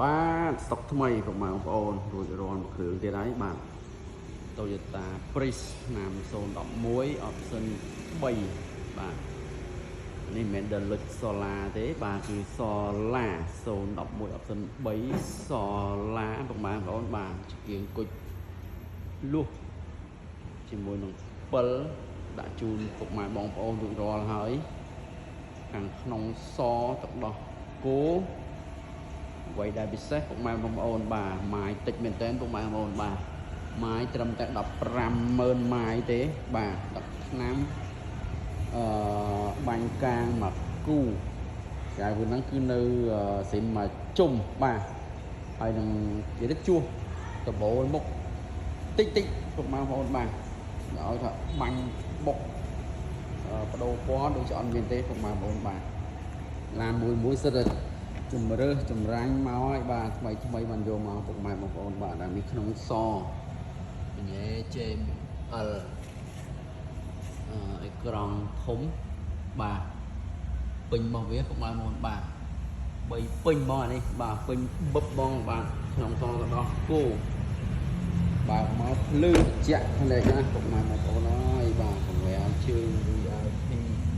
បាទស្តុកថ្មីប្រមាណបងប្អូនរួចរាល់មួយគ្រឿងទៀតហើយបាទ Toyota Prius ឆ្នាំ011 option 3បាទនេះមិនមែនដល់លុច solar ទេបាទគឺ solar 011 option 3 solar ប្រមាណបងប្អូនបាទជាងគុជលុះជាមួយនឹង7ដាក់ជូនពុកម៉ែបងប្អូនរួចរាល់ហើយខាងក្នុងសទឹកដោះគោអ្វីដែលពិសេសពុកម៉ែបងប្អូនបាទម៉ាយតិចមែនតើពុកម៉ែបងប្អូនបាទម៉ាយត្រឹមតែ150000ម៉ាយទេបាទ10ឆ្នាំបាញ់កាងមកគូតែវាហ្នឹងគឺនៅសិមមកជុំបាទហើយនឹងនិយាយទៅជួសដបូលមុខតិចពុកម៉ែបងប្អូនបាទឲ្យថាបាញ់បុកបដូរពណ៌ដូចជាអត់មានទេពុកម៉ែបងប្អូនបាទឡានមួយសិតតែជំរើសចម្រាញ់មកហើយបាទថ្មីបានយកមកពុកម៉ែបងប្អូនបាទដែលមានក្នុងសញ៉េ JL អេក្រង់ធំបាទពេញរបស់វាពុកម៉ែបងប្អូនបាទ3ពេញបងអានេះបាទពេញបឹបបងបាទក្នុងសទៅដល់គោបាទមកភ្លឺជាក់ភ្នែកណាពុកម៉ែបងប្អូនអើយបាទកង្វែងជើង VIP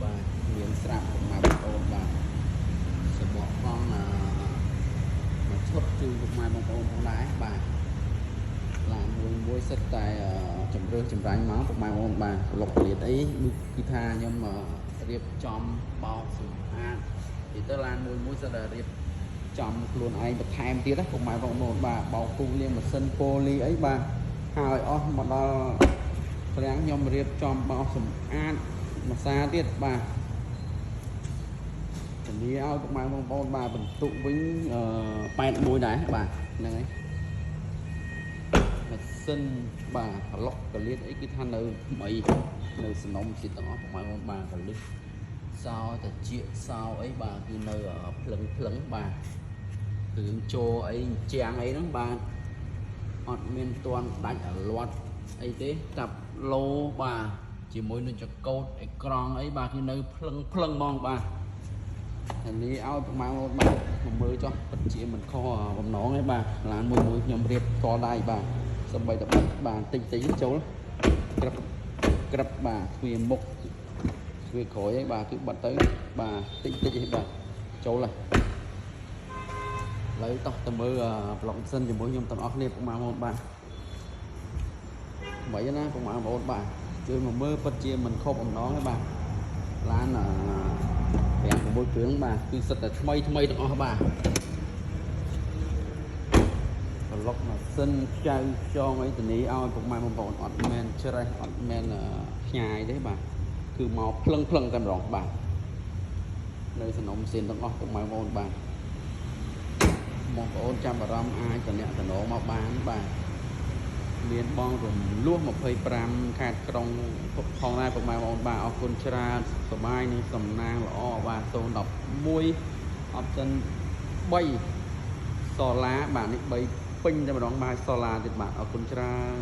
បាទមានស្រាប់ពុកម៉ែបងប្អូនបាទសបកផងមកឈុតជូនពុកម៉ែបងប្អូនផងដែរបាទឡានមួយសិតតែជំរឿសចម្រាញ់មកពុកម៉ែបងប្អូនបាទប្លុកពលាតអីគឺថាខ្ញុំរៀបចំបោកសម្អាតទីទៅឡានមួយសិតតែរៀបចំខ្លួនឯងបន្ថែមទៀតណាពុកម៉ែបងប្អូនបាទបោកគូលាងម៉ាស៊ីនប៉ូលីអីបាទហើយអស់មកដល់ព្រាំងខ្ញុំរៀបចំបោកសម្អាតមួយសាទៀតបាទធានាឲ្យពុកម៉ែបងប្អូនបាទបន្ទុកវិញ81ដែរបាទហ្នឹងហើយម៉ាស៊ីនបាទប្លុកកលៀតអីគឺថានៅថ្មីនៅសំណុំជាតិទាំងអស់ពុកម៉ែបងប្អូនបាទកលិះសោតាជាសោអីបាទគឺនៅភ្លឹងបាទគ្រឿងចូលអីជាងអីហ្នឹងបាទអត់មានទាន់ដាច់អាលាត់អីទេតាប់ឡូបាទជាមួយនឹងចកោតអេក្រង់អីបាទគឺនៅភ្លឹងហ្មងបាទហើយនេះឲ្យប្រមាណបាទមកមើលចុះពិតជាមិនខុសបំណងទេបាទឡានមួយខ្ញុំរៀបតដៃបាទសំបីតែបិទបាទតិចចូលក្រឹបបាទទ្វារមុខទ្វារក្រោយឯងបាទគឺបិទទៅបាទតិចឯងបាទចូលហើយឥឡូវតោះទៅមើលប្លុកសិនជាមួយខ្ញុំទាំងអស់គ្នាពុកម៉ែបងប្អូនបាទមិនណាពុកម៉ែបងប្អូនបាទជួយមកមើលពិតជាមិនខុសបំណងទេបាទឡាន5-6គ្រឿងបាទគឺសិតតែថ្មីទាំងអស់បាទប្លុកម៉ាស៊ីនចៅចងអីធានាឲ្យពុកម៉ែបងប្អូនអត់មែនច្រេះអត់មែនផ្ញើទេបាទគឺមកភ្លឹងតែម្ដងបាទនៅសំណុំសៀនទាំងអស់ពុកម៉ែបងប្អូនបាទបងប្អូនចាំអារម្មណ៍អាចតំណមកបានបាទមានបងរំលោះ25ខេត្តក្រុងផងដែរពុកម៉ែបងប្អូនបាទអរគុណច្រើនសប្បាយនឹងសំណាងល្អបាទ011 option 3 solar បាទនេះ3ពេញតែម្ដងបាទ solar ទៀតបាទអរគុណច្រើន